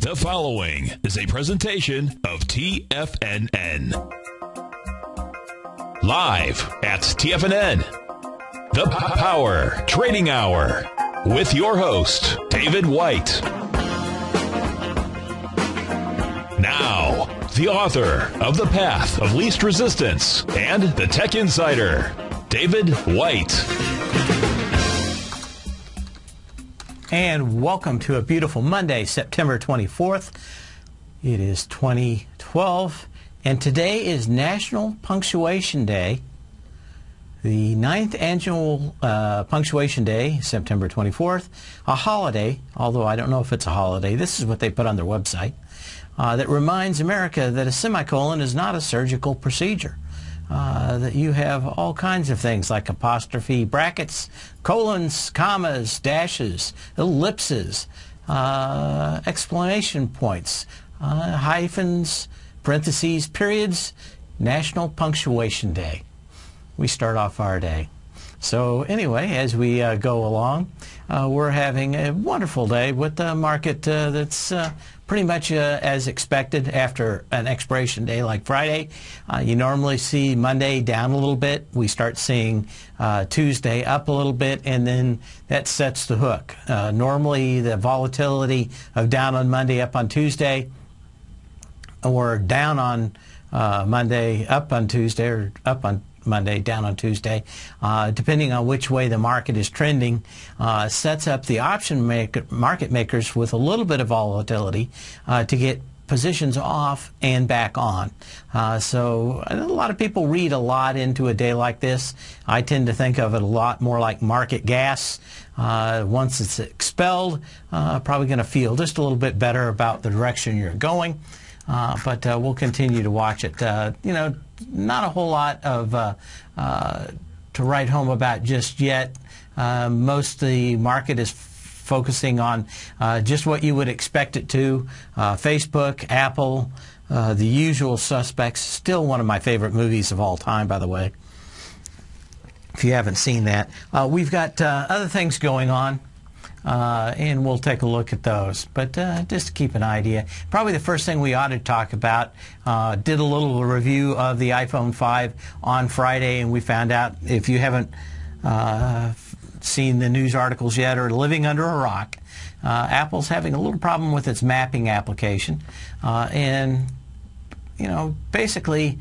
The following is a presentation of TFNN. Live at TFNN, the Power Trading Hour, with your host, David White. Now, the author of The Path of Least Resistance and the Tech Insider, David White. And welcome to a beautiful Monday, September 24th. It is 2012, and today is National Punctuation Day. The 9th annual Punctuation Day, September 24th, a holiday, although I don't know if it's a holiday. This is what they put on their website, that reminds America that a semicolon is not a surgical procedure. That you have all kinds of things like apostrophe, brackets, colons, commas, dashes, ellipses, exclamation points, hyphens, parentheses, periods. National Punctuation Day. We start off our day. So anyway, as we go along, we're having a wonderful day with the market that's pretty much as expected after an expiration day like Friday. You normally see Monday down a little bit. We start seeing Tuesday up a little bit, and then that sets the hook. Normally the volatility of down on Monday, up on Tuesday, or down on Monday, up on Tuesday, or up on Monday, down on Tuesday, depending on which way the market is trending, sets up the option market makers with a little bit of volatility to get positions off and back on. So a lot of people read a lot into a day like this. I tend to think of it a lot more like market gas. Once it's expelled, probably going to feel just a little bit better about the direction you're going. But we'll continue to watch it. Not a whole lot of to write home about just yet. Most of the market is focusing on just what you would expect it to. Facebook, Apple, the usual suspects. Still one of my favorite movies of all time, by the way, if you haven't seen that. We've got other things going on. And we'll take a look at those. But just to keep an idea, probably the first thing we ought to talk about, did a little review of the iPhone 5 on Friday, and we found out, if you haven't seen the news articles yet or living under a rock, Apple's having a little problem with its mapping application. And basically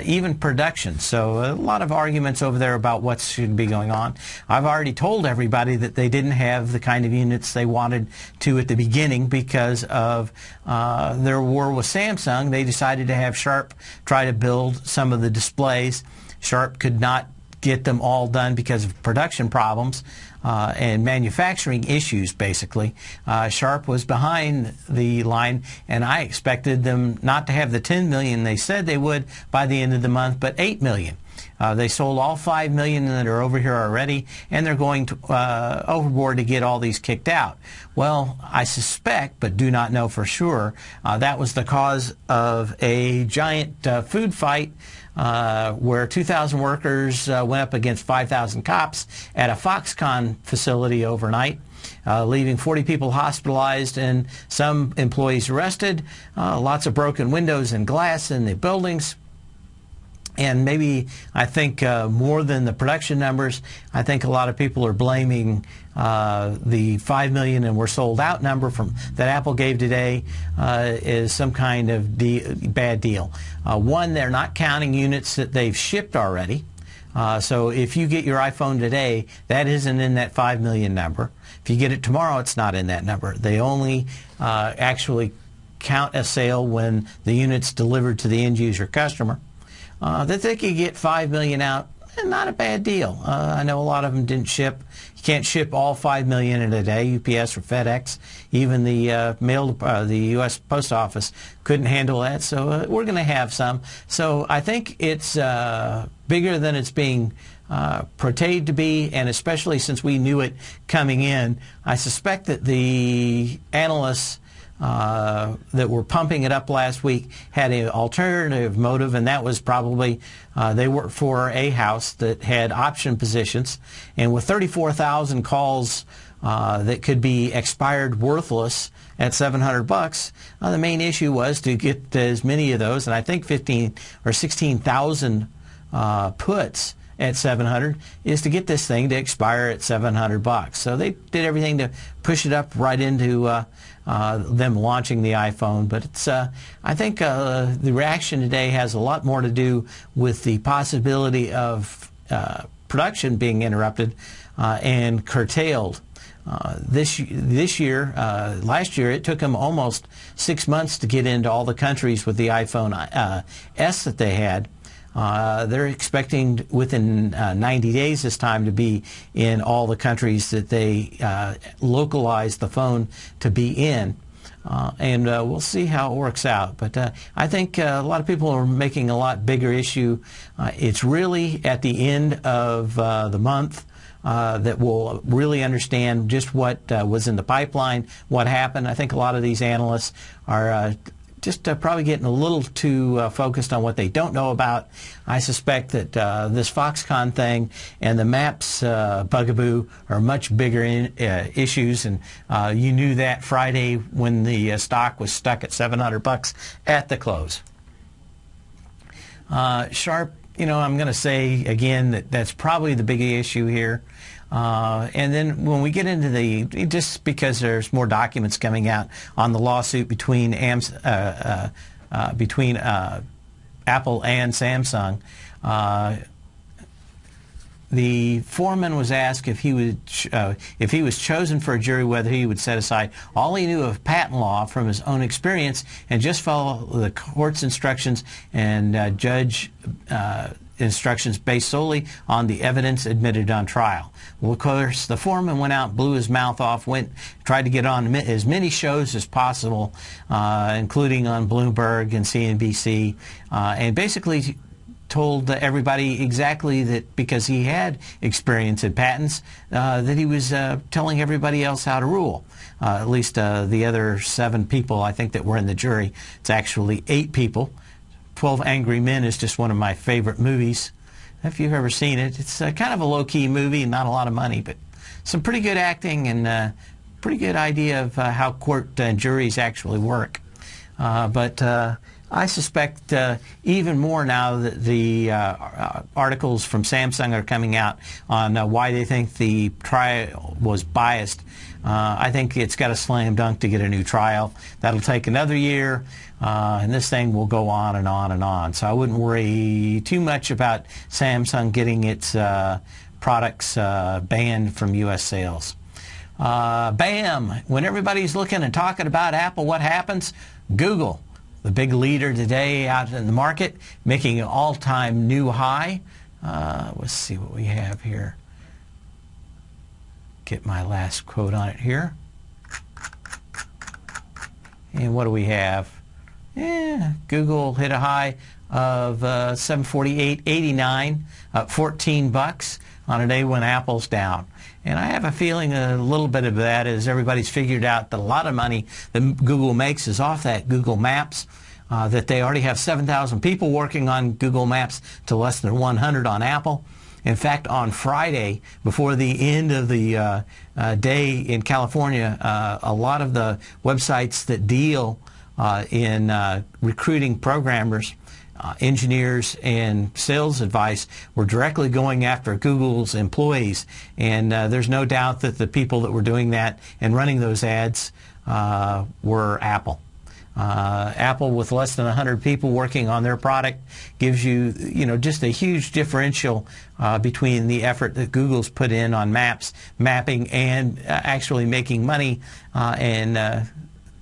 even production. So a lot of arguments over there about what should be going on. I've already told everybody that they didn't have the kind of units they wanted to at the beginning because of their war with Samsung. They decided to have Sharp try to build some of the displays. Sharp could not get them all done because of production problems and manufacturing issues, basically. Sharp was behind the line, and I expected them not to have the 10 million they said they would by the end of the month, but 8 million. They sold all 5 million that are over here already, and they're going to overboard to get all these kicked out. Well, I suspect, but do not know for sure, that was the cause of a giant food fight where 2,000 workers went up against 5,000 cops at a Foxconn facility overnight, leaving 40 people hospitalized and some employees arrested, lots of broken windows and glass in the buildings. And maybe, I think, more than the production numbers, I think a lot of people are blaming the 5 million and we're sold out number that Apple gave today is some kind of bad deal. One, they're not counting units that they've shipped already. So if you get your iPhone today, that isn't in that 5 million number. If you get it tomorrow, it's not in that number. They only actually count a sale when the unit's delivered to the end user customer. That they could get 5 million out, not a bad deal. I know a lot of them didn't ship. You can't ship all 5 million in a day, UPS or FedEx. Even the the U.S. Post Office couldn't handle that, so we're going to have some. So I think it's bigger than it's being portrayed to be, and especially since we knew it coming in, I suspect that the analysts that were pumping it up last week had an alternative motive, and that was probably they worked for a house that had option positions, and with 34,000 calls that could be expired worthless at $700. The main issue was to get as many of those, and I think 15 or 16,000 puts at 700 is to get this thing to expire at $700. So they did everything to push it up right into them launching the iPhone. But it's I think the reaction today has a lot more to do with the possibility of production being interrupted and curtailed. Last year, it took them almost 6 months to get into all the countries with the iPhone S that they had. They're expecting within 90 days this time to be in all the countries that they localized the phone to be in. And we'll see how it works out. But I think a lot of people are making a lot bigger issue. It's really at the end of the month that we'll really understand just what was in the pipeline, what happened. I think a lot of these analysts are just probably getting a little too focused on what they don't know about. I suspect that this Foxconn thing and the Maps bugaboo are much bigger issues, and you knew that Friday when the stock was stuck at $700 at the close. Sharp, I'm going to say again that that's probably the big issue here. And then when we get into just because there's more documents coming out on the lawsuit between Apple and Samsung, the foreman was asked if he was chosen for a jury, whether he would set aside all he knew of patent law from his own experience and just follow the court's instructions and judge instructions based solely on the evidence admitted on trial. Well, of course, the foreman went out, blew his mouth off, tried to get on as many shows as possible, including on Bloomberg and CNBC, and basically told everybody exactly that because he had experience in patents, that he was telling everybody else how to rule. At least the other 7 people, I think, that were in the jury. It's actually 8 people. 12 Angry Men is just one of my favorite movies. If you've ever seen it, it's kind of a low-key movie and not a lot of money, but some pretty good acting and pretty good idea of how court and juries actually work. But I suspect even more now that the articles from Samsung are coming out on why they think the trial was biased. I think it's got a slam dunk to get a new trial. That'll take another year, and this thing will go on and on and on. So I wouldn't worry too much about Samsung getting its products banned from U.S. sales. Bam! When everybody's looking and talking about Apple, what happens? Google, the big leader today out in the market, making an all-time new high. Let's see what we have here. Get my last quote on it here. And what do we have? Google hit a high of $748.89, up $14 on a day when Apple's down. And I have a feeling a little bit of that is everybody's figured out that a lot of money that Google makes is off that Google Maps, that they already have 7,000 people working on Google Maps to less than 100 on Apple. In fact, on Friday, before the end of the day in California, a lot of the websites that deal in recruiting programmers, engineers, and sales advice were directly going after Google's employees. And there's no doubt that the people that were doing that and running those ads were Apple. Apple, with less than 100 people working on their product, gives you, just a huge differential between the effort that Google's put in on mapping, and actually making money, and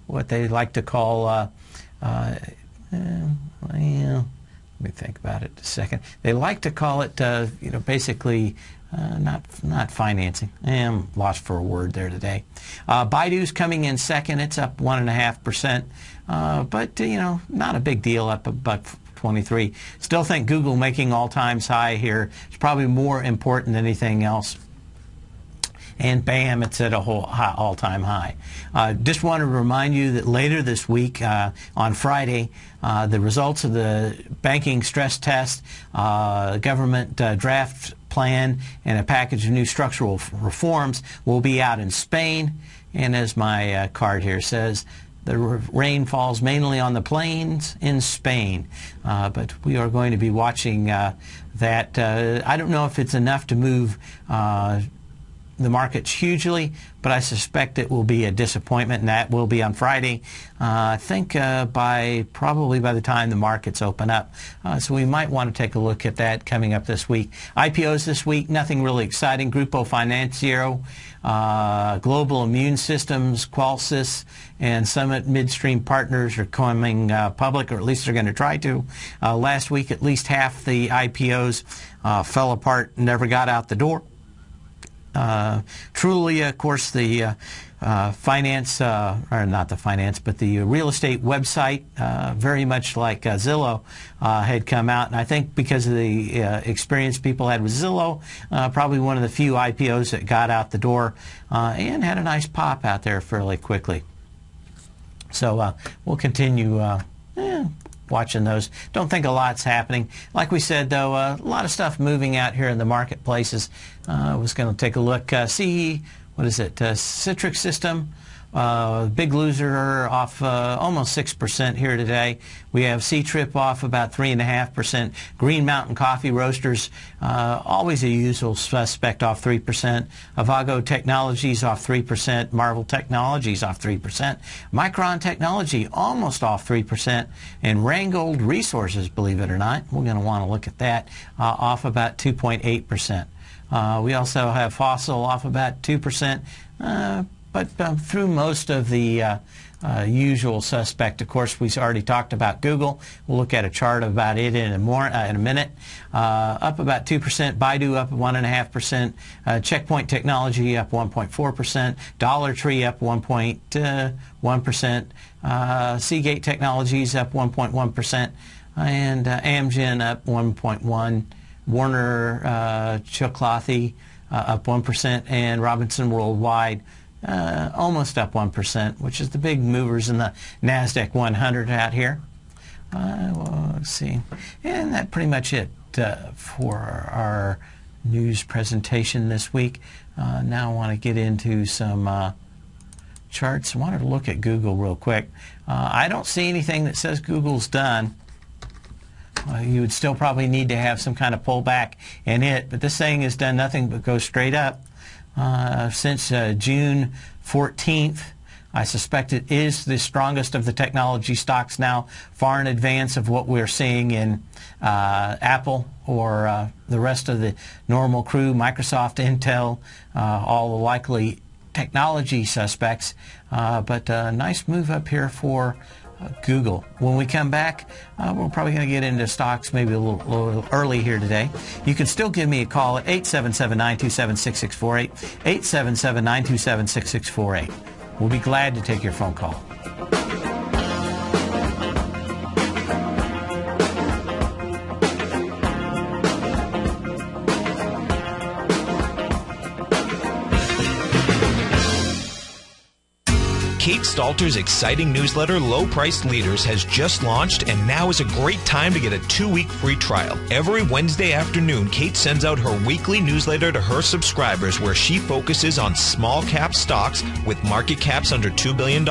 what they like to call, let me think about it a second. They like to call it, basically. Not financing. I'm lost for a word there today. Baidu's coming in second. It's up 1.5%. But, not a big deal, up $1.23. Still think Google making all-time high here is probably more important than anything else. And bam, it's at a all-time high. Just want to remind you that later this week, on Friday, the results of the banking stress test, government draft plan and a package of new structural reforms will be out in Spain. And as my card here says, the rain falls mainly on the plains in Spain. But we are going to be watching that. I don't know if it's enough to move the markets hugely, but I suspect it will be a disappointment, and that will be on Friday. I think probably by the time the markets open up. So we might want to take a look at that coming up this week. IPOs this week, nothing really exciting. Grupo Financiero, Global Immune Systems, Qualsys, and Summit Midstream Partners are coming public, or at least they're going to try to. Last week, at least half the IPOs fell apart, never got out the door. Truly, of course, the finance, or not the finance, but the real estate website, very much like Zillow, had come out. And I think because of the experience people had with Zillow, probably one of the few IPOs that got out the door and had a nice pop out there fairly quickly. So we'll continue watching those. Don't think a lot's happening. Like we said, though, a lot of stuff moving out here in the marketplaces. I was going to take a look. See, what is it? Citrix System, big loser, off almost 6% here today. We have C-Trip off about 3.5%. Green Mountain Coffee Roasters, always a usual suspect, off 3%. Avago Technologies off 3%. Marvel Technologies off 3%. Micron Technology almost off 3%. And Ranggold Resources, believe it or not, we're going to want to look at that, off about 2.8%. We also have Fossil off about 2%. But through most of the usual suspect, of course, we already talked about Google. We'll look at a chart about it in a minute. Up about 2%. Baidu up 1.5%. Checkpoint Technology up 1.4%. Dollar Tree up 1.1%. Seagate Technologies up 1.1%. And Amgen up 1.1%. Warner Chilcothe up 1%. And Robinson Worldwide almost up 1%, which is the big movers in the NASDAQ 100 out here. Let's see. And that's pretty much it for our news presentation this week. Now I want to get into some charts. I wanted to look at Google real quick. I don't see anything that says Google's done. You would still probably need to have some kind of pullback in it, but this thing has done nothing but go straight up. Since June 14th, I suspect it is the strongest of the technology stocks now, far in advance of what we're seeing in Apple or the rest of the normal crew, Microsoft, Intel, all the likely technology suspects. But a nice move up here for Google. When we come back, we're probably going to get into stocks maybe a little early here today. You can still give me a call at 877-927-6648, 877-927-6648. We'll be glad to take your phone call. Kate Stalter's exciting newsletter, Low Priced Leaders, has just launched, and now is a great time to get a 2-week free trial. Every Wednesday afternoon, Kate sends out her weekly newsletter to her subscribers where she focuses on small cap stocks with market caps under $2 billion,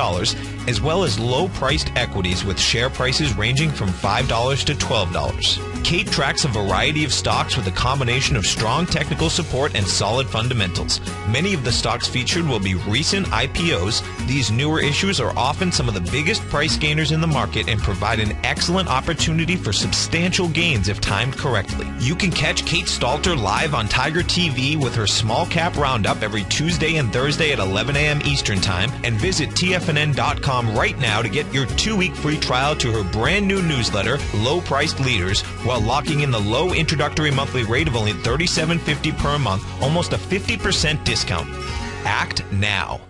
as well as low-priced equities with share prices ranging from $5 to $12. Kate tracks a variety of stocks with a combination of strong technical support and solid fundamentals. Many of the stocks featured will be recent IPOs. These newer issues are often some of the biggest price gainers in the market and provide an excellent opportunity for substantial gains if timed correctly. You can catch Kate Stalter live on Tiger TV with her Small Cap Roundup every Tuesday and Thursday at 11 a.m. Eastern Time, and visit TFNN.com right now to get your 2-week free trial to her brand new newsletter, Low Priced Leaders, while locking in the low introductory monthly rate of only $37.50 per month, almost a 50% discount. Act now.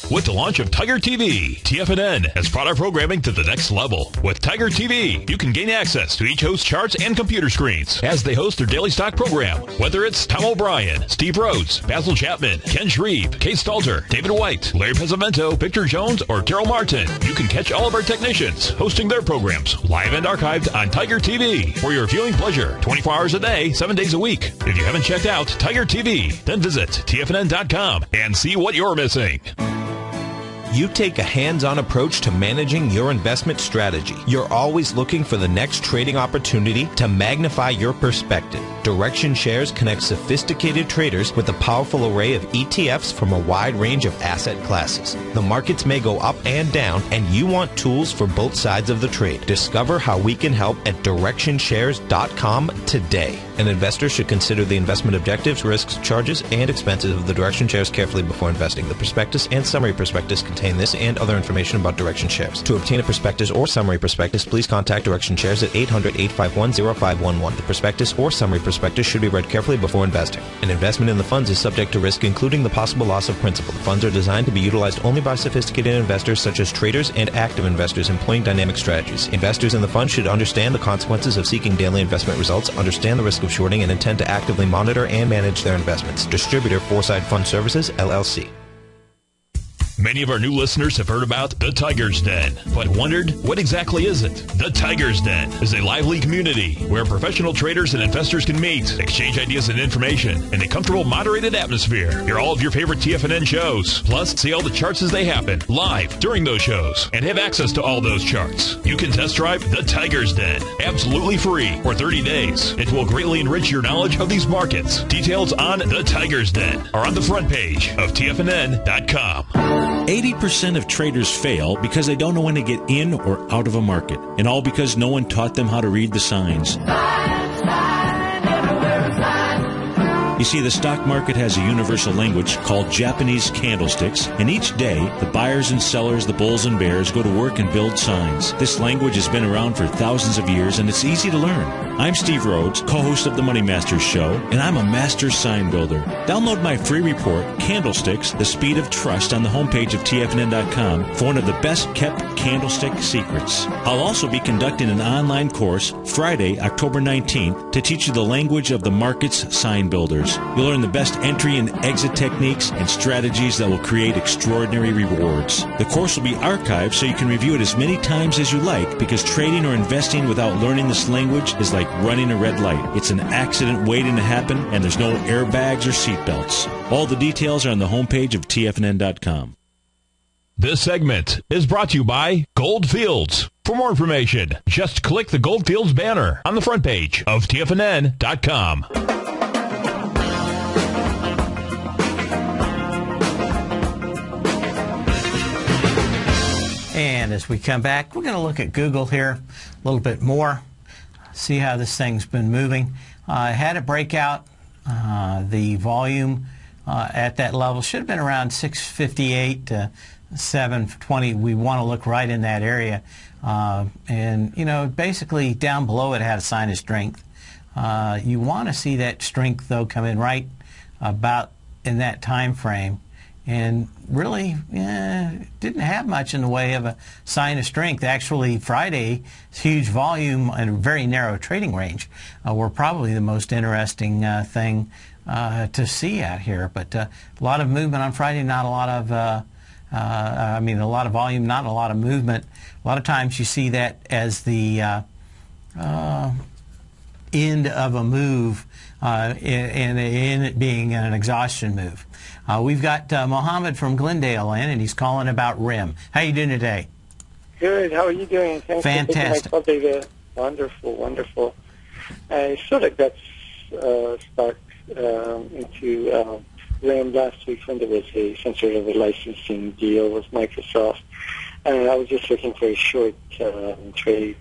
With the launch of Tiger TV, TFNN has brought our programming to the next level. With Tiger TV, you can gain access to each host's charts and computer screens as they host their daily stock program. Whether it's Tom O'Brien, Steve Rhodes, Basil Chapman, Ken Shreve, Kate Stalter, David White, Larry Pesavento, Victor Jones, or Carol Martin, you can catch all of our technicians hosting their programs live and archived on Tiger TV for your viewing pleasure 24 hours a day, 7 days a week. If you haven't checked out Tiger TV, then visit TFNN.com and see what you're missing. You take a hands-on approach to managing your investment strategy. You're always looking for the next trading opportunity to magnify your perspective. Direction Shares connects sophisticated traders with a powerful array of ETFs from a wide range of asset classes. The markets may go up and down, and you want tools for both sides of the trade. Discover how we can help at DirectionShares.com today. An investor should consider the investment objectives, risks, charges, and expenses of the Direction Shares carefully before investing. The prospectus and summary prospectus contain this and other information about Direction Shares. To obtain a prospectus or summary prospectus, please contact Direction Shares at 800-851-0511. The prospectus or summary prospectus should be read carefully before investing. An investment in the funds is subject to risk, including the possible loss of principal. The funds are designed to be utilized only by sophisticated investors such as traders and active investors employing dynamic strategies. Investors in the fund should understand the consequences of seeking daily investment results, understand the risk of shorting, and intend to actively monitor and manage their investments. Distributor, Foreside Fund Services, LLC. Many of our new listeners have heard about the Tiger's Den, but wondered, what exactly is it? The Tiger's Den is a lively community where professional traders and investors can meet, exchange ideas and information in a comfortable, moderated atmosphere. Hear all of your favorite TFNN shows, plus see all the charts as they happen, live during those shows, and have access to all those charts. You can test drive the Tiger's Den, absolutely free for 30 days. It will greatly enrich your knowledge of these markets. Details on the Tiger's Den are on the front page of TFNN.com. 80% of traders fail because they don't know when to get in or out of a market, and all because no one taught them how to read the signs. You see, the stock market has a universal language called Japanese candlesticks, and each day, the buyers and sellers, the bulls and bears, go to work and build signs. This language has been around for thousands of years, and it's easy to learn. I'm Steve Rhodes, co-host of the Money Masters Show, and I'm a master sign builder. Download my free report, Candlesticks, The Speed of Trust, on the homepage of TFNN.com for one of the best-kept candlestick secrets. I'll also be conducting an online course Friday, October 19th, to teach you the language of the market's sign builders. You'll learn the best entry and exit techniques and strategies that will create extraordinary rewards. The course will be archived so you can review it as many times as you like, because trading or investing without learning this language is like running a red light. It's an accident waiting to happen, and there's no airbags or seatbelts. All the details are on the homepage of TFNN.com. This segment is brought to you by Goldfields. For more information, just click the Goldfields banner on the front page of TFNN.com. And as we come back, we're going to look at Google here a little bit more, see how this thing's been moving. Had a breakout. The volume at that level should have been around 658 to 720. We want to look right in that area. And, you know, basically down below it had a sign of strength. You want to see that strength, though, come in right about in that time frame. And really didn't have much in the way of a sign of strength. Actually, Friday, huge volume and a very narrow trading range were probably the most interesting thing to see out here. But a lot of movement on Friday, not a lot of, a lot of volume, not a lot of movement. A lot of times you see that as the end of a move, in it being an exhaustion move. We've got Mohammed from Glendale in, and he's calling about RIM. How are you doing today? Good. How are you doing? Thanks Fantastic. for taking my call, David. Wonderful, wonderful. I sort of got stuck into RIM last week when there was some sort of a licensing deal with Microsoft. I was just looking for a short trade,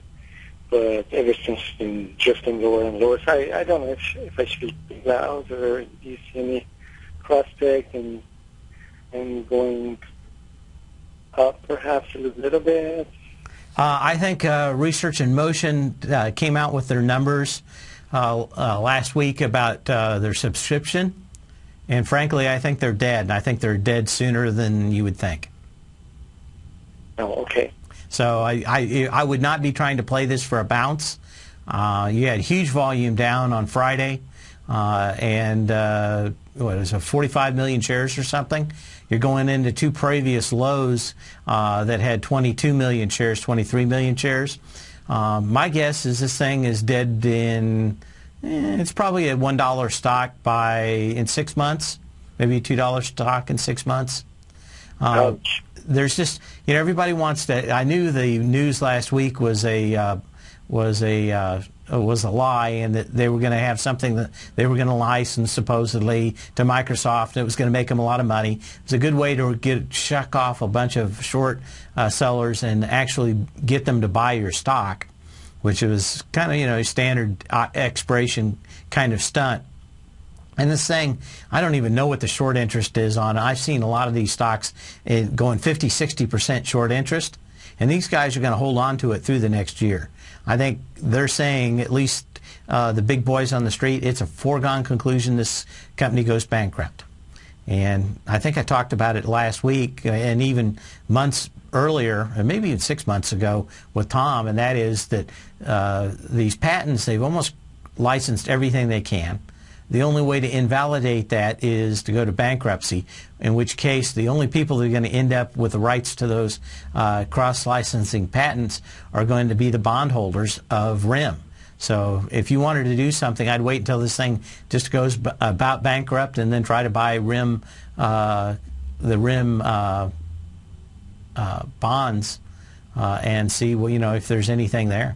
but ever since it's been drifting lower and lower. So I don't know if I should be loud, or do you see any prospect and going up perhaps a little bit? I think Research in Motion came out with their numbers last week about their subscription, and frankly, I think they're dead, and I think they're dead sooner than you would think. Oh, okay. So I would not be trying to play this for a bounce. You had huge volume down on Friday, and what is it, 45 million shares or something? You're going into two previous lows that had 22 million shares, 23 million shares. My guess is this thing is dead in, it's probably a $1 stock in 6 months, maybe a $2 stock in 6 months. Ouch. There's just, everybody wants to. I knew the news last week was a lie, and that they were going to have something that they were going to license supposedly to Microsoft, and it was going to make them a lot of money. It was a good way to shuck off a bunch of short sellers and actually get them to buy your stock, which was kind of a standard expiration kind of stunt. And this thing, I don't even know what the short interest is on. I've seen a lot of these stocks going 50, 60% short interest, and these guys are going to hold on to it through the next year. I think they're saying, at least the big boys on the street, it's a foregone conclusion this company goes bankrupt. And I think I talked about it last week and even months earlier, and maybe even 6 months ago with Tom, and that is that these patents, they've almost licensed everything they can. The only way to invalidate that is to go to bankruptcy, in which case the only people that are going to end up with the rights to those cross-licensing patents are going to be the bondholders of RIM. So if you wanted to do something, I'd wait until this thing just goes about bankrupt and then try to buy RIM, the RIM bonds and see, if there's anything there.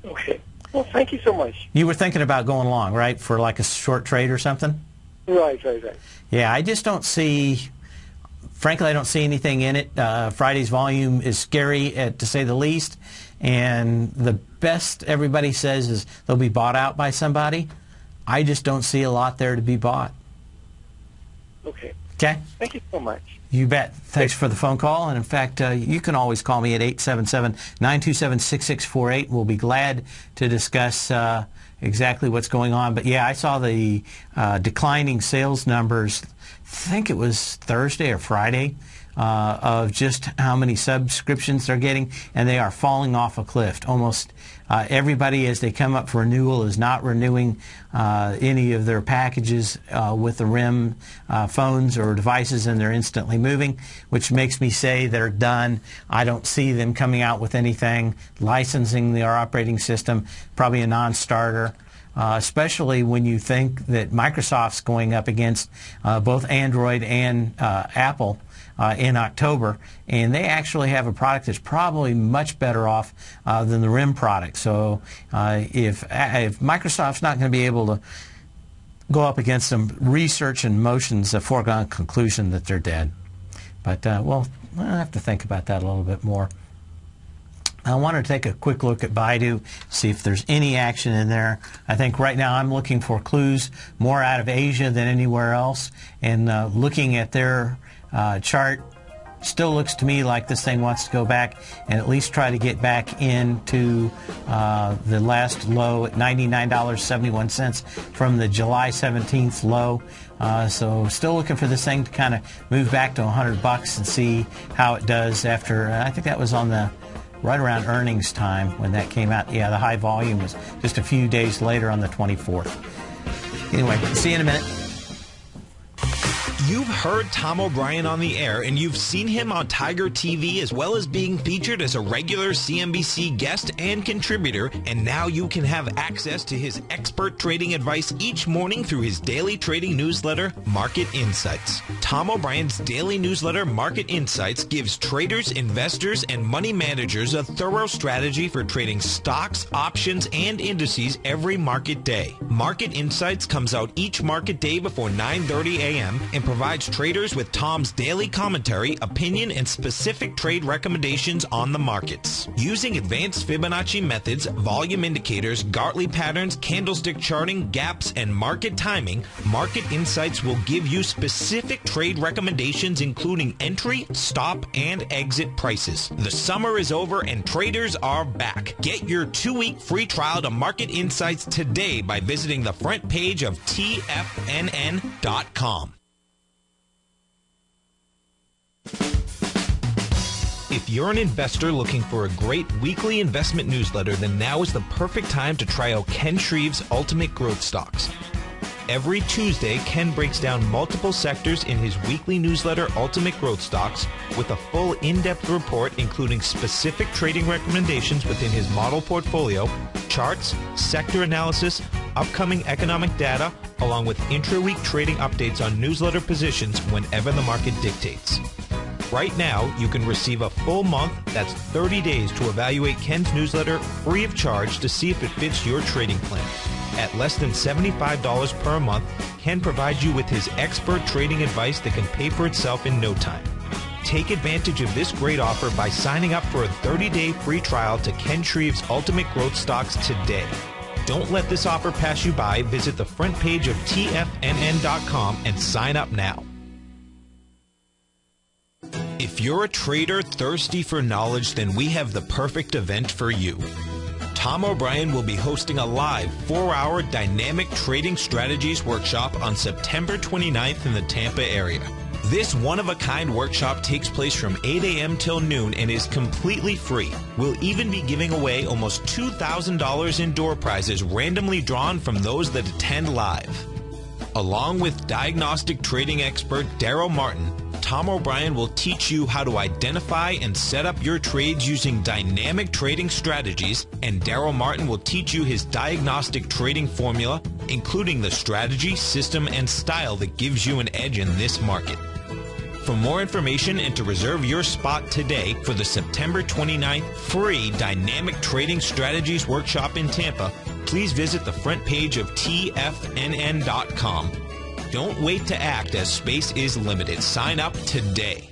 Okay. Well, thank you so much. You were thinking about going long, right, for like a short trade or something? Right. Yeah, I just don't see, frankly, I don't see anything in it. Friday's volume is scary, to say the least, and the best everybody says is they'll be bought out by somebody. I just don't see a lot there to be bought. Okay. Okay? Thank you so much. You bet. Thanks for the phone call. And in fact, you can always call me at 877-927-6648. We'll be glad to discuss exactly what's going on. But yeah, I saw the declining sales numbers, I think it was Thursday or Friday, of just how many subscriptions they're getting, and they are falling off a cliff. Almost everybody, as they come up for renewal, is not renewing any of their packages with the RIM phones or devices, and they're instantly moving, which makes me say they're done. I don't see them coming out with anything. Licensing their operating system, probably a non-starter. Especially when you think that Microsoft's going up against both Android and Apple in October, and they actually have a product that's probably much better off than the RIM product. So if Microsoft's not going to be able to go up against them, research and motion's a foregone conclusion that they're dead. But well, I'll have to think about that a little bit more. I want to take a quick look at Baidu, see if there's any action in there. I think right now I'm looking for clues more out of Asia than anywhere else, and looking at their chart, still looks to me like this thing wants to go back and at least try to get back into the last low at $99.71 from the July 17th low. So still looking for this thing to kind of move back to $100 and see how it does after, I think that was on the right around earnings time when that came out. Yeah, the high volume was just a few days later on the 24th. Anyway, see you in a minute. You've heard Tom O'Brien on the air, and you've seen him on Tiger TV, as well as being featured as a regular CNBC guest and contributor, and now you can have access to his expert trading advice each morning through his daily trading newsletter, Market Insights. Tom O'Brien's daily newsletter, Market Insights, gives traders, investors, and money managers a thorough strategy for trading stocks, options, and indices every market day. Market Insights comes out each market day before 9:30 a.m. and provides traders with Tom's daily commentary, opinion, and specific trade recommendations on the markets. Using advanced Fibonacci methods, volume indicators, Gartley patterns, candlestick charting, gaps, and market timing, Market Insights will give you specific trade recommendations including entry, stop, and exit prices. The summer is over and traders are back. Get your 2-week free trial to Market Insights today by visiting the front page of TFNN.com. If you're an investor looking for a great weekly investment newsletter, then now is the perfect time to try out Ken Shreve's Ultimate Growth Stocks. Every Tuesday, Ken breaks down multiple sectors in his weekly newsletter, Ultimate Growth Stocks, with a full in-depth report including specific trading recommendations within his model portfolio, charts, sector analysis, upcoming economic data, along with intra-week trading updates on newsletter positions whenever the market dictates. Right now, you can receive a full month, that's 30 days, to evaluate Ken's newsletter free of charge to see if it fits your trading plan. At less than $75 per month, Ken provides you with his expert trading advice that can pay for itself in no time. Take advantage of this great offer by signing up for a 30-day free trial to Ken Shreve's Ultimate Growth Stocks today. Don't let this offer pass you by. Visit the front page of TFNN.com and sign up now. If you're a trader thirsty for knowledge, then we have the perfect event for you. Tom O'Brien will be hosting a live 4-hour dynamic trading strategies workshop on September 29th in the Tampa area. This one-of-a-kind workshop takes place from 8 a.m. till noon and is completely free. We'll even be giving away almost $2,000 in door prizes randomly drawn from those that attend live. Along with diagnostic trading expert Daryl Martin, Tom O'Brien will teach you how to identify and set up your trades using dynamic trading strategies, and Daryl Martin will teach you his diagnostic trading formula, including the strategy, system, and style that gives you an edge in this market. For more information and to reserve your spot today for the September 29th free Dynamic Trading Strategies Workshop in Tampa, please visit the front page of TFNN.com. Don't wait to act, as space is limited. Sign up today.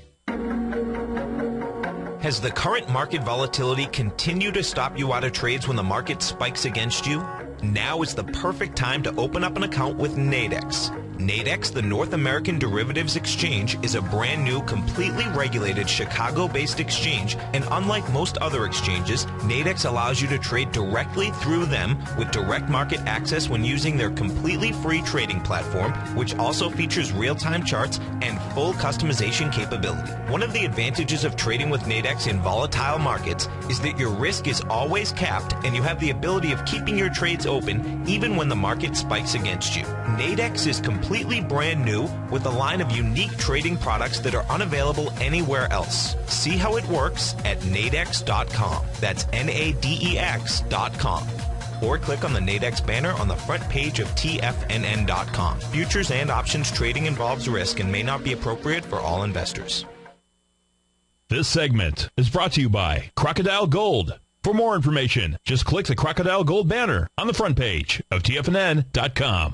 Has the current market volatility continued to stop you out of trades when the market spikes against you? Now is the perfect time to open up an account with Nadex. Nadex, the North American Derivatives Exchange, is a brand new, completely regulated Chicago-based exchange, and unlike most other exchanges, Nadex allows you to trade directly through them with direct market access when using their completely free trading platform, which also features real-time charts and full customization capability. One of the advantages of trading with Nadex in volatile markets is that your risk is always capped and you have the ability of keeping your trades open even when the market spikes against you. Nadex is completely brand new with a line of unique trading products that are unavailable anywhere else. See how it works at nadex.com. That's NADEX.com. Or click on the Nadex banner on the front page of TFNN.com. Futures and options trading involves risk and may not be appropriate for all investors. This segment is brought to you by Crocodile Gold. For more information, just click the Crocodile Gold banner on the front page of TFNN.com.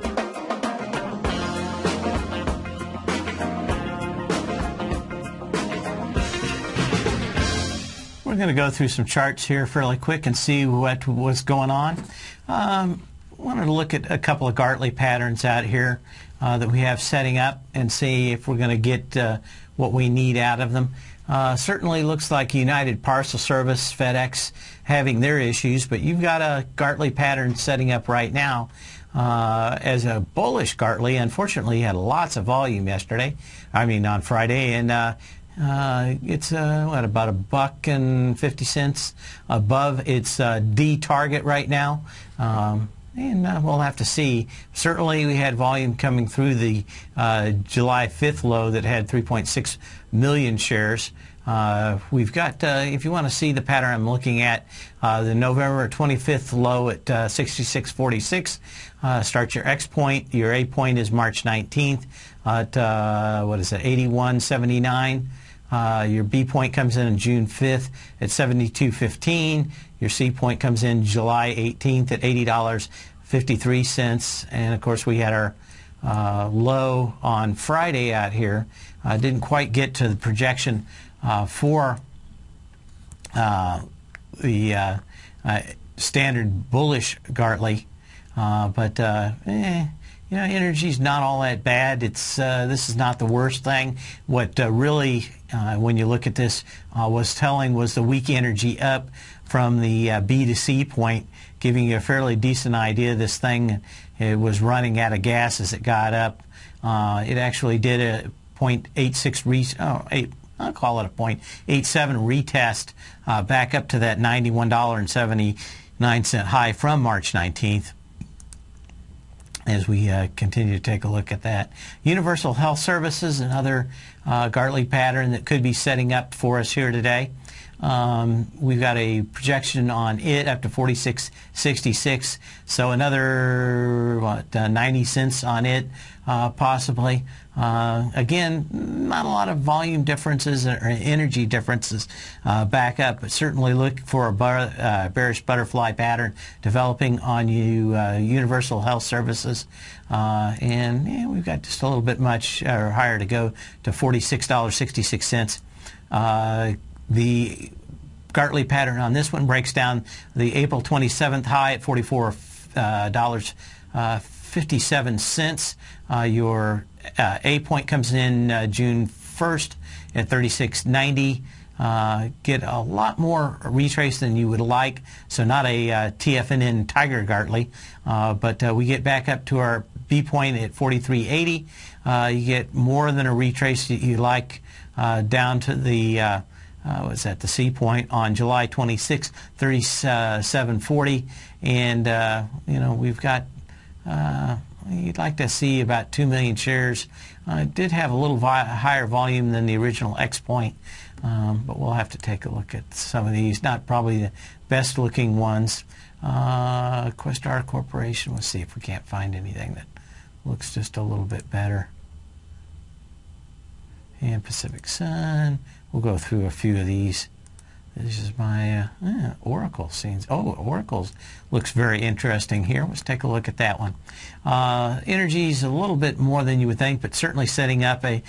We're going to go through some charts here fairly quick and see what was going on. Wanted to look at a couple of Gartley patterns out here that we have setting up and see if we're going to get what we need out of them. Certainly looks like United Parcel Service, FedEx having their issues, but you've got a Gartley pattern setting up right now as a bullish Gartley. Unfortunately, had lots of volume yesterday, on Friday, and it's about $1.50 above its D target right now. And we'll have to see. Certainly we had volume coming through the July 5th low that had 3.6 million shares. We've got, if you want to see the pattern I'm looking at, the November 25th low at 66.46. Start your X point. Your A point is March 19th at, 81.79. Your B point comes in on June 5th at 72.15. Your C point comes in July 18th at $80.53. And, of course, we had our low on Friday out here. Didn't quite get to the projection for the standard bullish Gartley. But energy's not all that bad. It's this is not the worst thing. What really, when you look at this, was telling was the weak energy up from the B to C point, giving you a fairly decent idea. This thing, it was running out of gas as it got up. It actually did a 0.86 I'll call it a 0.87 retest back up to that $91.79 high from March 19th. As we continue to take a look at that. Universal Health Services, another Gartley pattern that could be setting up for us here today. We've got a projection on it up to 46.66, so another 90 cents on it possibly. Again, not a lot of volume differences or energy differences back up, but certainly look for a bearish butterfly pattern developing on Universal Health Services. And yeah, we've got just a little bit much or higher to go to $46.66. The Gartley pattern on this one breaks down the April 27th high at $44.57. Your A point comes in June 1st at $36.90. Get a lot more retrace than you would like, so not a TFNN Tiger Gartley, but we get back up to our B point at $43.80. You get more than a retrace that you like down to the was at the C point on July 26, 37.40, and you know, we've got you'd like to see about 2 million shares. It did have a little higher volume than the original X point, but we'll have to take a look at some of these. Not probably the best looking ones. Questar Corporation, let's see if we can't find anything that looks just a little bit better. And Pacific Sun. We'll go through a few of these. This is my Oracle scenes. Oh, Oracle looks very interesting here. Let's take a look at that one. Energy is a little bit more than you would think, but certainly setting up a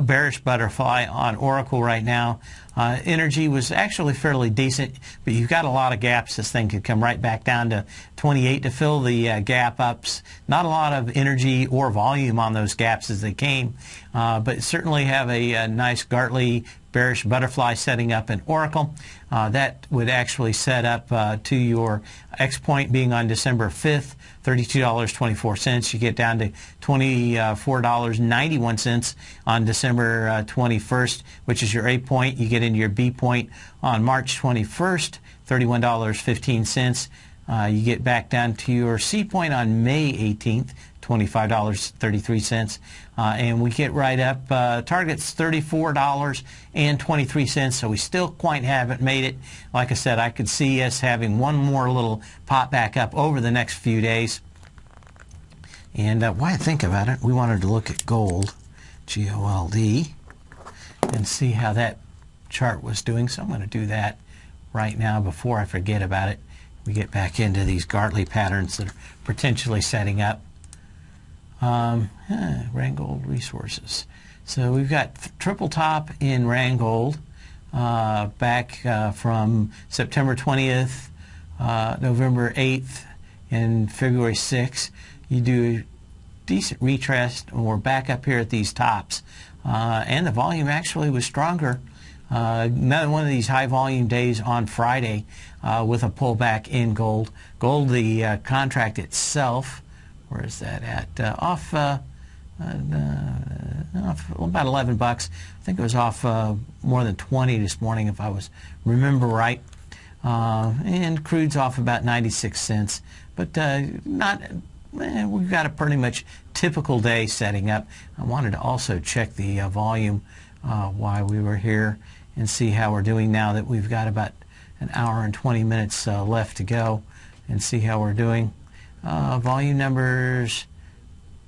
bearish butterfly on Oracle right now. Energy was actually fairly decent, but you've got a lot of gaps. This thing could come right back down to 28 to fill the gap ups. Not a lot of energy or volume on those gaps as they came, but certainly have a nice Gartley bearish butterfly setting up in Oracle. That would actually set up to your X point being on December 5th, $32.24. You get down to $24.91 on December 21st, which is your A point. You get into your B point on March 21st, $31.15. You get back down to your C point on May 18th, $25.33, and we get right up. Target's $34.23, so we still quite haven't made it. Like I said, I could see us having one more little pop back up over the next few days. And while I think about it, we wanted to look at gold, G-O-L-D, and see how that chart was doing. So I'm going to do that right now before I forget about it. We get back into these Gartley patterns that are potentially setting up. Randgold Resources. So we've got triple top in Randgold back from September 20th, November 8th, and February 6th. You do a decent retrace, and we're back up here at these tops. And the volume actually was stronger. Another one of these high volume days on Friday with a pullback in gold. Gold, the contract itself, where is that at? Off about $11. I think it was off more than 20 this morning, if I remember right. And crude's off about 96 cents. But we've got a pretty much typical day setting up. I wanted to also check the volume while we were here and see how we're doing now that we've got about an hour and 20 minutes left to go, and see how we're doing. Volume numbers,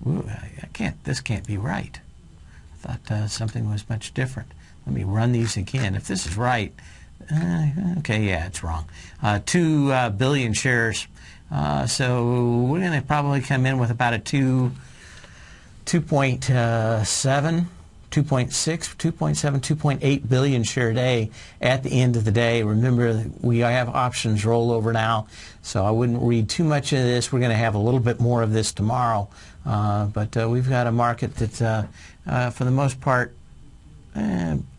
ooh, this can't be right. I thought something was much different. Let me run these again. If this is right, okay, yeah, it's wrong. 2 billion shares. So we're going to probably come in with about a 2.7, 2.6, 2.7, 2.8 billion share day at the end of the day. Remember, we have options rollover now, so I wouldn't read too much into this. We're going to have a little bit more of this tomorrow, but we've got a market that, for the most part,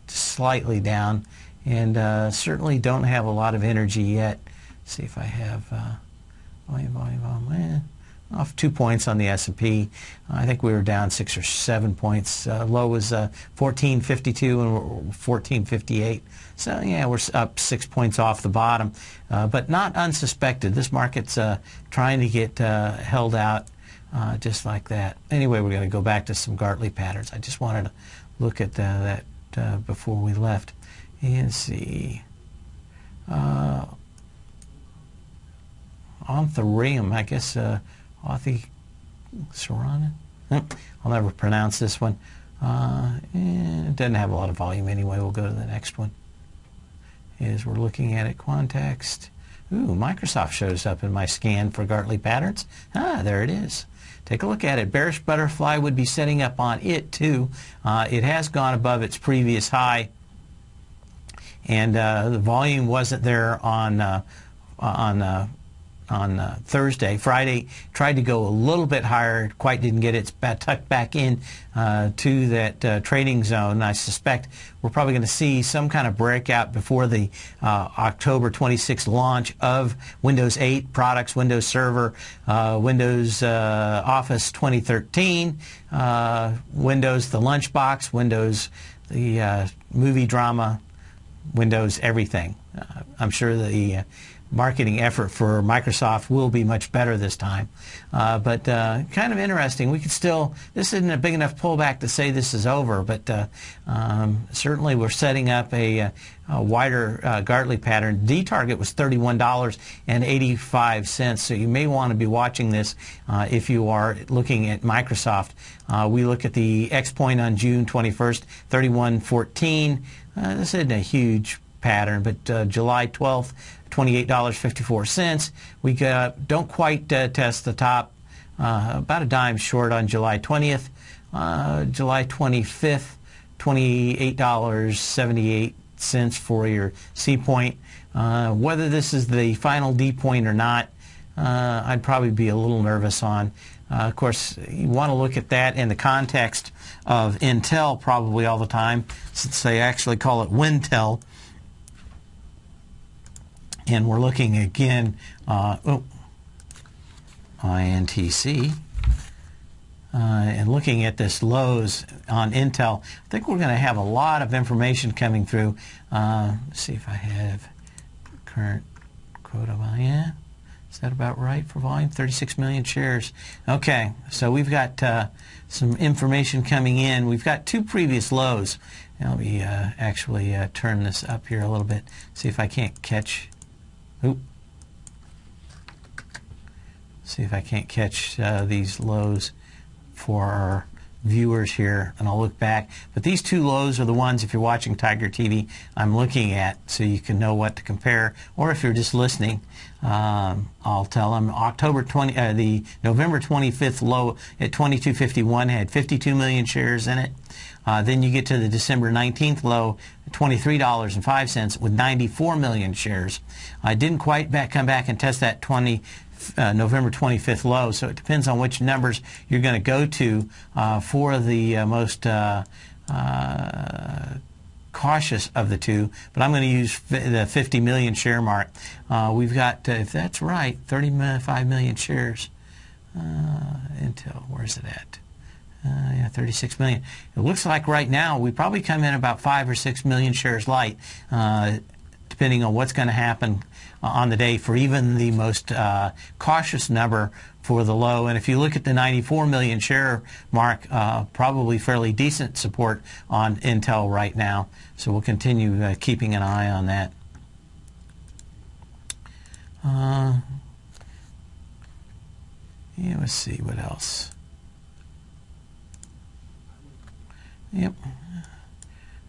slightly down, and certainly don't have a lot of energy yet. Let's see if I have volume. off 2 points on the S&P. I think we were down 6 or 7 points. Low was 1452 and 1458. So yeah, we're up 6 points off the bottom, but not unsuspected. This market's trying to get held out just like that. Anyway, we're going to go back to some Gartley patterns. I just wanted to look at that before we left and see. Ontharium, I guess, Othiceranin? I'll never pronounce this one. It doesn't have a lot of volume anyway. We'll go to the next one. As we're looking at it, Quantext. Ooh, Microsoft shows up in my scan for Gartley patterns. Ah, there it is. Take a look at it. Bearish butterfly would be setting up on it too. It has gone above its previous high, and the volume wasn't there on Thursday. Friday tried to go a little bit higher, quite didn't get it. It's tucked back in to that trading zone. I suspect we're probably going to see some kind of breakout before the October 26th launch of Windows 8 products, Windows Server, Windows Office 2013, Windows the Lunchbox, Windows the movie drama, Windows everything. I'm sure the marketing effort for Microsoft will be much better this time. But kind of interesting. We could still, this isn't a big enough pullback to say this is over, but certainly we're setting up a wider Gartley pattern. D target was $31.85, so you may want to be watching this if you are looking at Microsoft. We look at the X point on June 21st, 31.14. This isn't a huge pattern, but July 12th, $28.54. We don't quite test the top, about a dime short on July 20th. July 25th, $28.78 for your C point. Whether this is the final D point or not, I'd probably be a little nervous on. Of course, you want to look at that in the context of Intel probably all the time, since they actually call it Wintel. And we're looking again, INTC, and looking at this lows on Intel. I think we're going to have a lot of information coming through. Let's see if I have current quota volume. Yeah, is that about right for volume? 36 million shares. Okay, so we've got some information coming in. We've got two previous lows. Let me actually turn this up here a little bit, see if I can't catch. Oop. See if I can't catch these lows for our viewers here, and I'll look back. But these two lows are the ones, if you're watching Tiger TV, I'm looking at, so you can know what to compare. Or if you're just listening, I'll tell them. The November 25th low at 22.51 had 52 million shares in it. Then you get to the December 19th low, $23.05 with 94 million shares. I didn't quite come back and test that November 25th low, so it depends on which numbers you're going to go to for the most cautious of the two, but I'm going to use the 50 million share mark. We've got, if that's right, 35 million shares. Intel, where's it at? Yeah, 36 million. It looks like right now we probably come in about 5 or 6 million shares light, depending on what's going to happen on the day for even the most cautious number for the low. And if you look at the 94 million share mark, probably fairly decent support on Intel right now. So we'll continue keeping an eye on that. Yeah, let's see what else. Yep.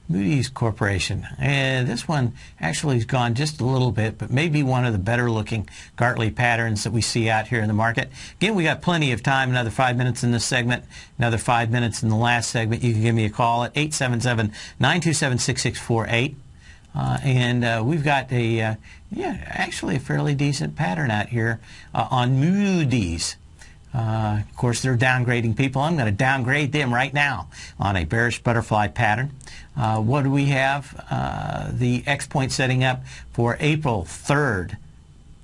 Moody's Corporation. And this one actually has gone just a little bit, but maybe one of the better looking Gartley patterns that we see out here in the market. Again, we got plenty of time, another 5 minutes in this segment, another 5 minutes in the last segment. You can give me a call at 877-927-6648. And we've got actually a fairly decent pattern out here on Moody's. Of course, they're downgrading people. I'm going to downgrade them right now on a bearish butterfly pattern. What do we have? The X point setting up for April 3rd,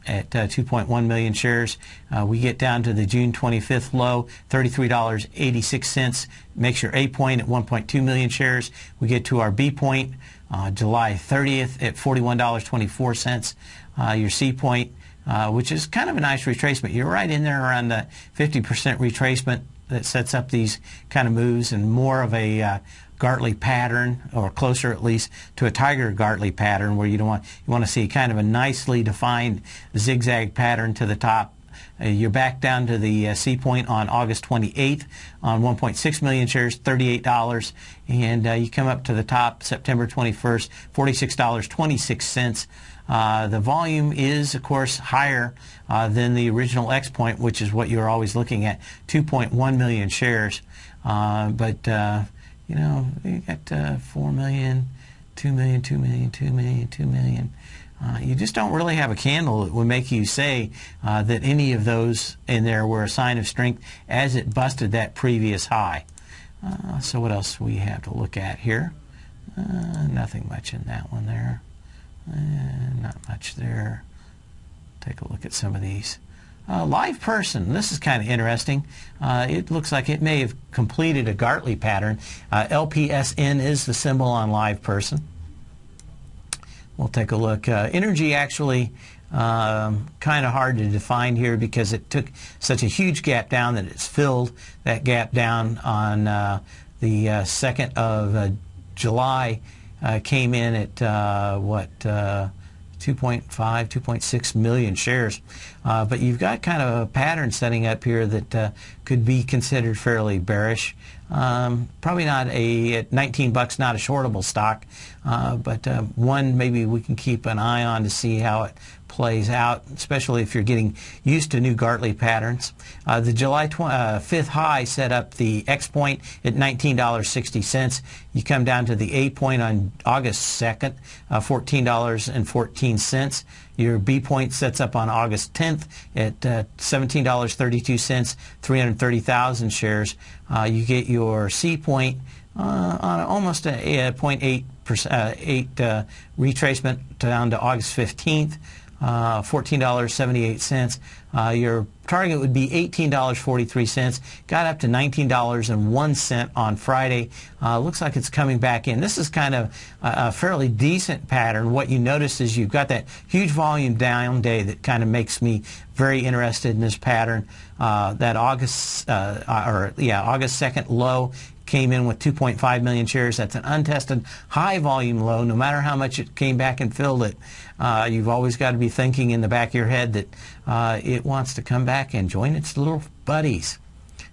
at 2.1 million shares. We get down to the June 25th low, $33.86. Makes your A point at 1.2 million shares. We get to our B point, July 30th at $41.24. Your C point, which is kind of a nice retracement. You're right in there around the 50% retracement that sets up these kind of moves, and more of a Gartley pattern, or closer at least to a Tiger Gartley pattern, where you want to see kind of a nicely defined zigzag pattern to the top. You're back down to the C point on August 28th on 1.6 million shares, $38, and you come up to the top September 21st, $46.26. The volume is, of course, higher than the original X point, which is what you're always looking at, 2.1 million shares. You know, you got 4 million, 2 million, 2 million, 2 million, 2 million. You just don't really have a candle that would make you say that any of those in there were a sign of strength as it busted that previous high. So what else we have to look at here? Nothing much in that one there. Not much there. Take a look at some of these. Live person, this is kind of interesting. It looks like it may have completed a Gartley pattern. LPSN is the symbol on live person. We'll take a look. Energy actually kind of hard to define here because it took such a huge gap down that it's filled that gap down on the 2nd of July. Came in at 2.5, 2.6 million shares. But you've got kind of a pattern setting up here that could be considered fairly bearish. Probably not at 19 bucks, not a shortable stock, but one maybe we can keep an eye on to see how it plays out, especially if you're getting used to new Gartley patterns. The July 5th high set up the X point at $19.60. You come down to the A point on August 2nd, $14.14. Your B point sets up on August 10th at $17.32, 330,000 shares. You get your C point on almost a 0.8 retracement down to August 15th. $14.78. Your target would be $18.43. Got up to $19.01 on Friday. Looks like it's coming back in. This is kind of a fairly decent pattern. What you notice is you've got that huge volume down day that kind of makes me very interested in this pattern. That August 2nd low came in with 2.5 million shares. That's an untested high volume low. No matter how much it came back and filled it, you've always got to be thinking in the back of your head that it wants to come back and join its little buddies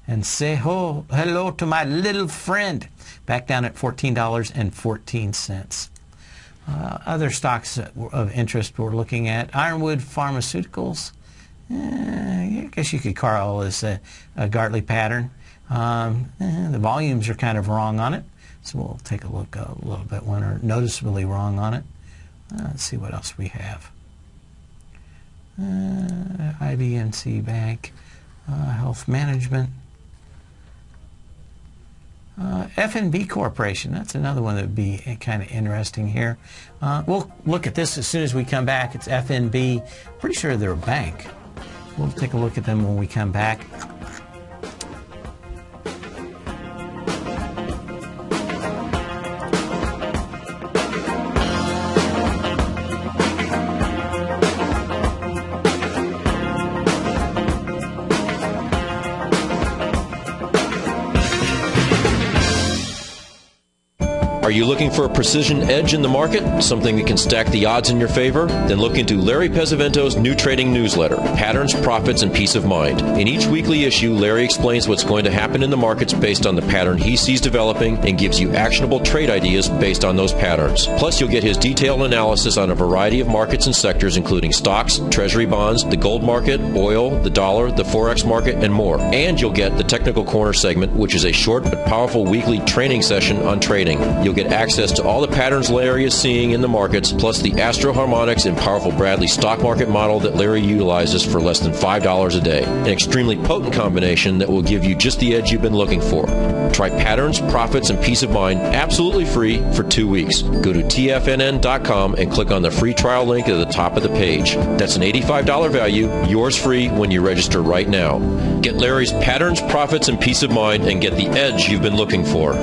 and say hello to my little friend. Back down at $14.14. Other stocks of interest we're looking at: Ironwood Pharmaceuticals. I guess you could call this a Gartley pattern. The volumes are kind of wrong on it, so we'll take a look a little bit when they're noticeably wrong on it. Let's see what else we have. IBNC Bank, Health Management, FNB Corporation. That's another one that would be kind of interesting here. We'll look at this as soon as we come back. It's FNB. Pretty sure they're a bank. We'll take a look at them when we come back. Are you looking for a precision edge in the market? Something that can stack the odds in your favor? Then look into Larry Pezzavento's new trading newsletter, Patterns, Profits, and Peace of Mind. In each weekly issue, Larry explains what's going to happen in the markets based on the pattern he sees developing and gives you actionable trade ideas based on those patterns. Plus, you'll get his detailed analysis on a variety of markets and sectors, including stocks, treasury bonds, the gold market, oil, the dollar, the forex market, and more. And you'll get the Technical Corner segment, which is a short but powerful weekly training session on trading. You'll get access to all the patterns Larry is seeing in the markets, plus the Astro Harmonics and powerful Bradley stock market model that Larry utilizes for less than $5 a day. An extremely potent combination that will give you just the edge you've been looking for. Try patterns, profits, and peace of mind absolutely free for 2 weeks. Go to TFNN.com and click on the free trial link at the top of the page. That's an $85 value, yours free when you register right now. Get Larry's patterns, profits, and peace of mind and get the edge you've been looking for.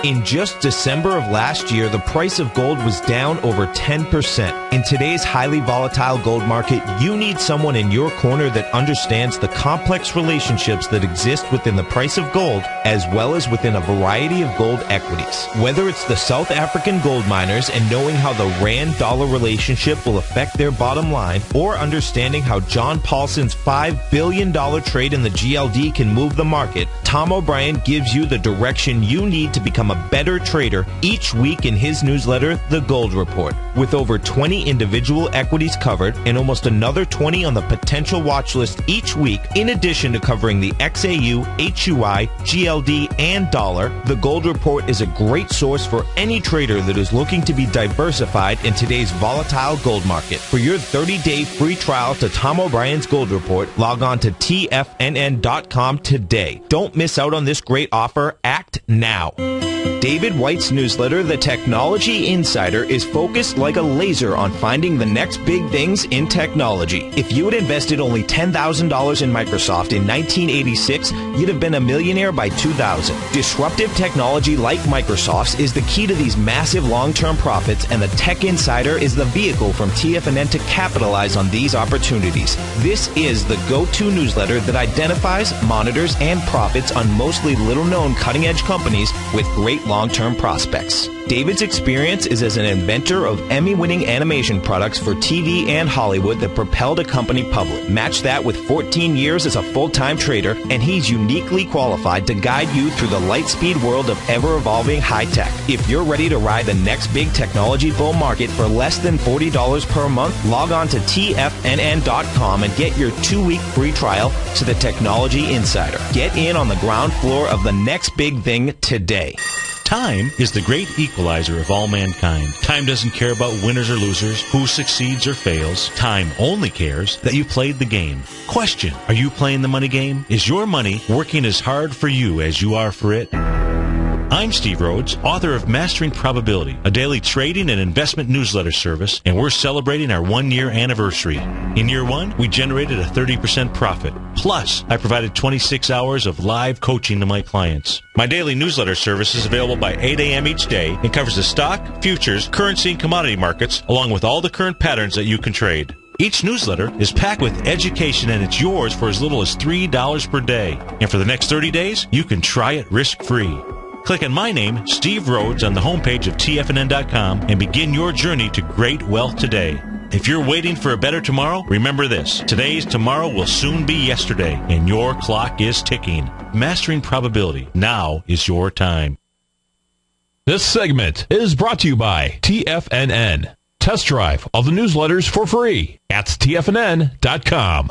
In just December of last year, the price of gold was down over 10%. In today's highly volatile gold market, you need someone in your corner that understands the complex relationships that exist within the price of gold, as well as within a variety of gold equities. Whether it's the South African gold miners and knowing how the rand-dollar relationship will affect their bottom line, or understanding how John Paulson's $5 billion trade in the GLD can move the market, Tom O'Brien gives you the direction you need to become a better trader each week in his newsletter, The Gold Report. With over 20 individual equities covered and almost another 20 on the potential watch list each week, in addition to covering the XAU, HUI, GLD, and dollar, The Gold Report is a great source for any trader that is looking to be diversified in today's volatile gold market. For your 30-day free trial to Tom O'Brien's Gold Report, log on to TFNN.com today. Don't miss out on this great offer. Act now. David White's newsletter, The Technology Insider, is focused like a laser on finding the next big things in technology. If you had invested only $10,000 in Microsoft in 1986, you'd have been a millionaire by 2000. Disruptive technology like Microsoft's is the key to these massive long-term profits, and the Tech Insider is the vehicle from TFNN to capitalize on these opportunities. This is the go-to newsletter that identifies, monitors, and profits on mostly little-known cutting-edge companies with great long-term prospects. David's experience is as an inventor of Emmy-winning animation products for TV and Hollywood that propelled a company public. Match that with 14 years as a full-time trader, and he's uniquely qualified to guide you through the light-speed world of ever-evolving high-tech. If you're ready to ride the next big technology bull market for less than $40 per month, log on to TFNN.com and get your 2-week free trial to the Technology Insider. Get in on the ground floor of the next big thing today. Time is the great equalizer of all mankind. Time doesn't care about winners or losers, who succeeds or fails. Time only cares that you played the game. Question: are you playing the money game? Is your money working as hard for you as you are for it? I'm Steve Rhodes, author of Mastering Probability, a daily trading and investment newsletter service, and we're celebrating our 1-year anniversary. In year 1, we generated a 30% profit. Plus, I provided 26 hours of live coaching to my clients. My daily newsletter service is available by 8 a.m. each day and covers the stock, futures, currency, and commodity markets, along with all the current patterns that you can trade. Each newsletter is packed with education, and it's yours for as little as $3 per day. And for the next 30 days, you can try it risk-free. Click on my name, Steve Rhodes, on the homepage of TFNN.com and begin your journey to great wealth today. If you're waiting for a better tomorrow, remember this: today's tomorrow will soon be yesterday, and your clock is ticking. Mastering Probability. Now is your time. This segment is brought to you by TFNN. Test drive all the newsletters for free at TFNN.com.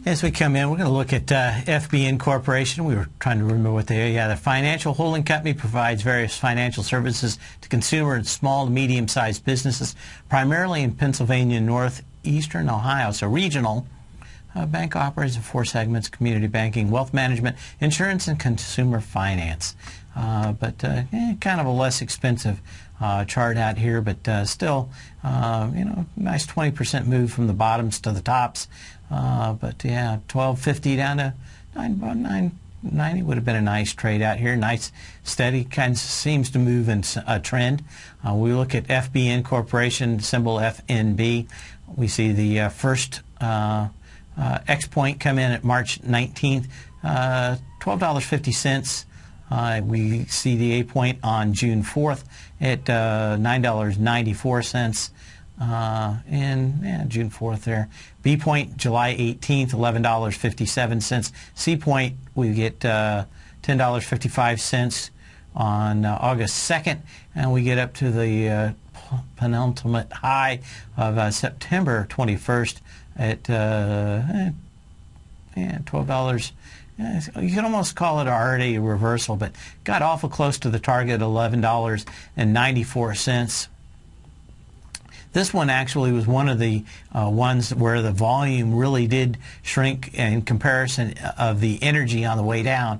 As we come in, we're going to look at FBN Corporation. We were trying to remember what they are. The financial holding company provides various financial services to consumer and small to medium-sized businesses, primarily in Pennsylvania and northeastern Ohio. So regional. Bank operates in 4 segments: community banking, wealth management, insurance, and consumer finance. But kind of a less expensive chart out here, but still, nice 20% move from the bottoms to the tops. But yeah, 1250 down to 990 would have been a nice trade out here. Nice, steady, kind of seems to move in a trend. We look at FBN Corporation, symbol FNB. We see the first X point come in at March 19th, $12.50. We see the A point on June 4th at $9.94. June 4th there. B point July 18th, $11.57. C point we get $10.55 on August 2nd, and we get up to the penultimate high of September 21st at $12. You can almost call it already a reversal, but got awful close to the target, $11.94. This one actually was one of the ones where the volume really did shrink in comparison of the energy on the way down.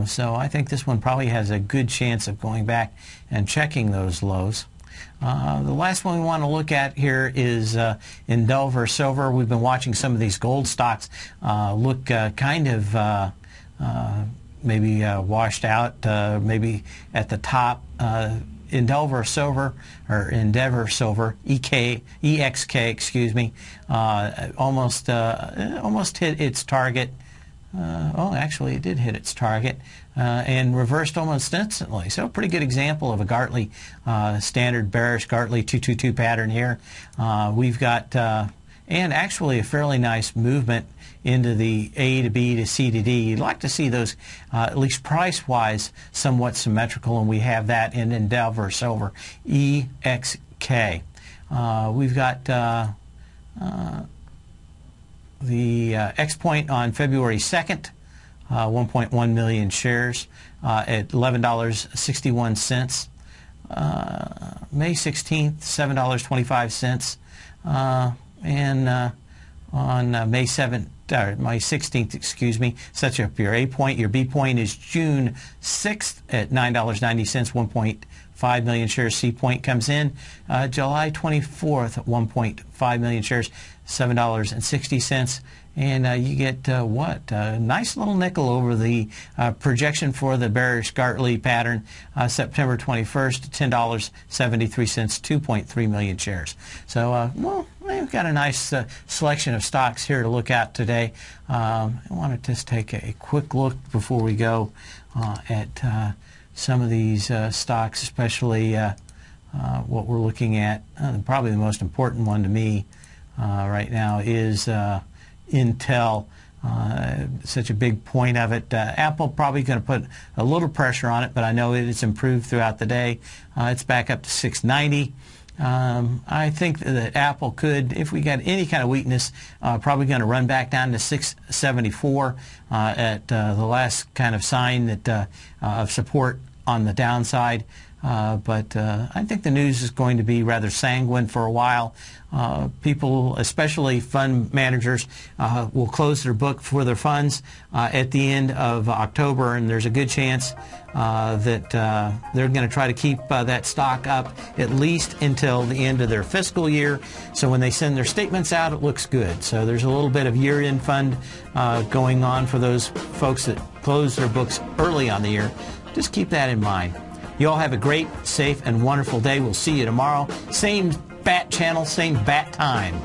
So I think this one probably has a good chance of going back and checking those lows. The last one we want to look at here is Endeavor Silver. We've been watching some of these gold stocks look kind of maybe washed out, maybe at the top. Endeavor Silver, EXK, excuse me, almost hit its target. Actually, it did hit its target and reversed almost instantly. So a pretty good example of a Gartley standard bearish Gartley 222 pattern here. We've got and actually a fairly nice movement into the A to B to C to D. You'd like to see those, at least price-wise, somewhat symmetrical, and we have that in Endeavor Silver, EXK. We've got the X point on February 2nd, 1.1 million shares at $11.61. May 16th, $7.25. And on May 16th, excuse me, sets up your A point. Your B point is June 6th at $9.90, 1.5 million shares. C point comes in July 24th at 1.5 million shares, $7.60. And you get what? A nice little nickel over the projection for the bearish Gartley pattern, September 21st, $10.73, 2.3 million shares. So, well, we've got a nice selection of stocks here to look at today. I want to just take a quick look before we go at some of these stocks, especially what we're looking at. Probably the most important one to me right now is Intel, such a big point of it. Apple probably going to put a little pressure on it, but I know it's improved throughout the day. It's back up to 690. I think that Apple could, if we got any kind of weakness, probably going to run back down to 674 at the last kind of sign that of support on the downside. But I think the news is going to be rather sanguine for a while. People, especially fund managers, will close their book for their funds at the end of October, and there's a good chance that they're going to try to keep that stock up at least until the end of their fiscal year. So when they send their statements out, it looks good. So there's a little bit of year-end fund going on for those folks that close their books early on the year. Just keep that in mind. You all have a great, safe, and wonderful day. We'll see you tomorrow. Same bat channel, same bat time.